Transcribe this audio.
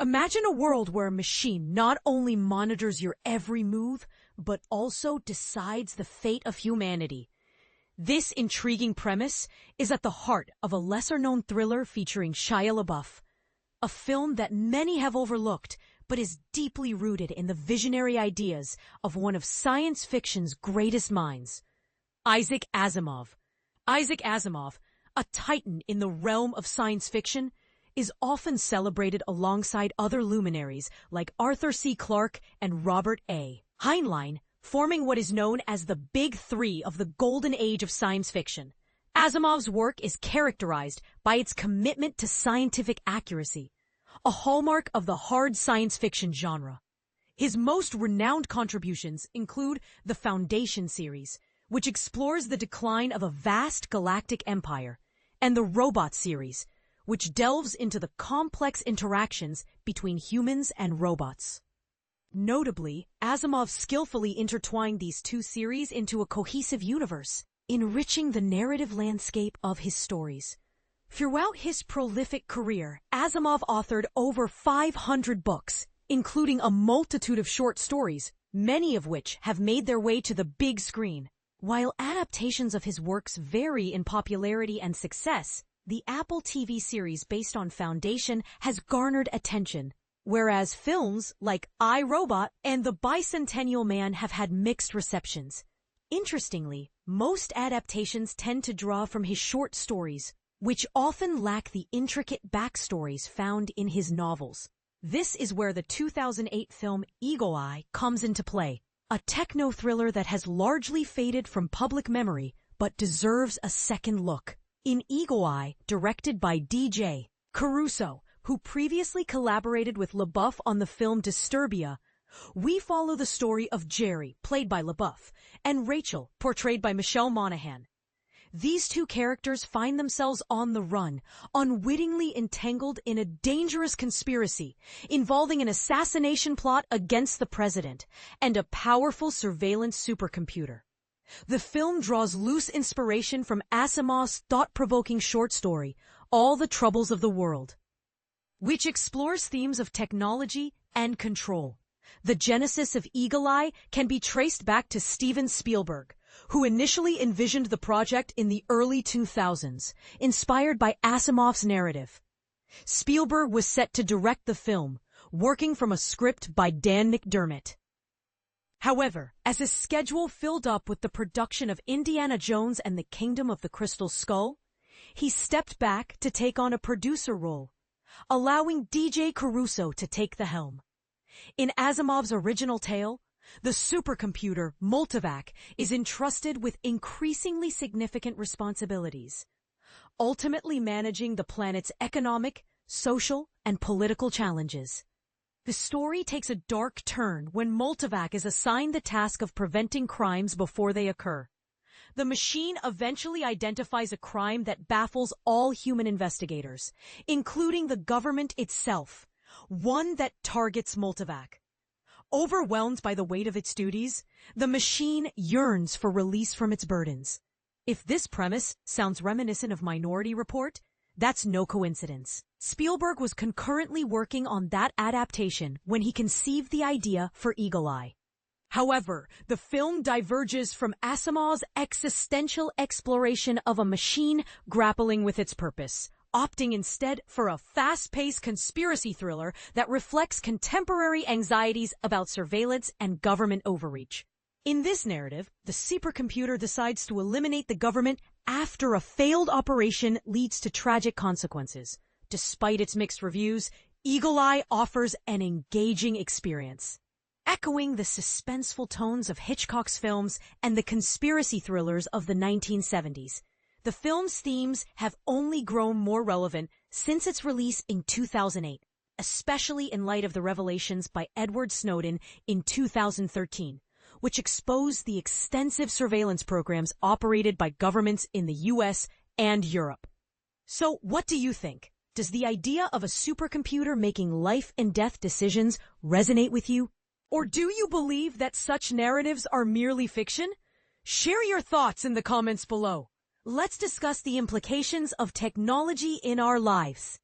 Imagine a world where a machine not only monitors your every move, but also decides the fate of humanity. This intriguing premise is at the heart of a lesser-known thriller featuring Shia LaBeouf, a film that many have overlooked, but is deeply rooted in the visionary ideas of one of science fiction's greatest minds, Isaac Asimov. Isaac Asimov, a titan in the realm of science fiction, is often celebrated alongside other luminaries like Arthur C. Clarke and Robert A. Heinlein, forming what is known as the Big Three of the golden age of science fiction. Asimov's work is characterized by its commitment to scientific accuracy, a hallmark of the hard science fiction genre. His most renowned contributions include the Foundation series, which explores the decline of a vast galactic empire, and the Robot series, which delves into the complex interactions between humans and robots. Notably, Asimov skillfully intertwined these two series into a cohesive universe, enriching the narrative landscape of his stories. Throughout his prolific career, Asimov authored over 500 books, including a multitude of short stories, many of which have made their way to the big screen. While adaptations of his works vary in popularity and success, the Apple TV series based on Foundation has garnered attention, whereas films like I, Robot and The Bicentennial Man have had mixed receptions. Interestingly, most adaptations tend to draw from his short stories, which often lack the intricate backstories found in his novels. This is where the 2008 film Eagle Eye comes into play, a techno-thriller that has largely faded from public memory but deserves a second look. In Eagle Eye, directed by DJ Caruso, who previously collaborated with LaBeouf on the film Disturbia, we follow the story of Jerry, played by LaBeouf, and Rachel, portrayed by Michelle Monaghan. These two characters find themselves on the run, unwittingly entangled in a dangerous conspiracy involving an assassination plot against the president and a powerful surveillance supercomputer. The film draws loose inspiration from Asimov's thought-provoking short story, All the Troubles of the World, which explores themes of technology and control. The genesis of Eagle Eye can be traced back to Steven Spielberg, who initially envisioned the project in the early 2000s, inspired by Asimov's narrative. Spielberg was set to direct the film, working from a script by Dan McDermott. However, as his schedule filled up with the production of Indiana Jones and the Kingdom of the Crystal Skull, he stepped back to take on a producer role, allowing DJ Caruso to take the helm. In Asimov's original tale, the supercomputer Multivac is entrusted with increasingly significant responsibilities, ultimately managing the planet's economic, social, and political challenges. The story takes a dark turn when Multivac is assigned the task of preventing crimes before they occur. The machine eventually identifies a crime that baffles all human investigators, including the government itself, one that targets Multivac. Overwhelmed by the weight of its duties, the machine yearns for release from its burdens. If this premise sounds reminiscent of Minority Report, that's no coincidence. Spielberg was concurrently working on that adaptation when he conceived the idea for Eagle Eye. However, the film diverges from Asimov's existential exploration of a machine grappling with its purpose, opting instead for a fast-paced conspiracy thriller that reflects contemporary anxieties about surveillance and government overreach. In this narrative, the supercomputer decides to eliminate the government after a failed operation leads to tragic consequences. Despite its mixed reviews, Eagle Eye offers an engaging experience. Echoing the suspenseful tones of Hitchcock's films and the conspiracy thrillers of the 1970s, the film's themes have only grown more relevant since its release in 2008, especially in light of the revelations by Edward Snowden in 2013, which exposed the extensive surveillance programs operated by governments in the US and Europe. So, what do you think? Does the idea of a supercomputer making life and death decisions resonate with you? Or do you believe that such narratives are merely fiction? Share your thoughts in the comments below. Let's discuss the implications of technology in our lives.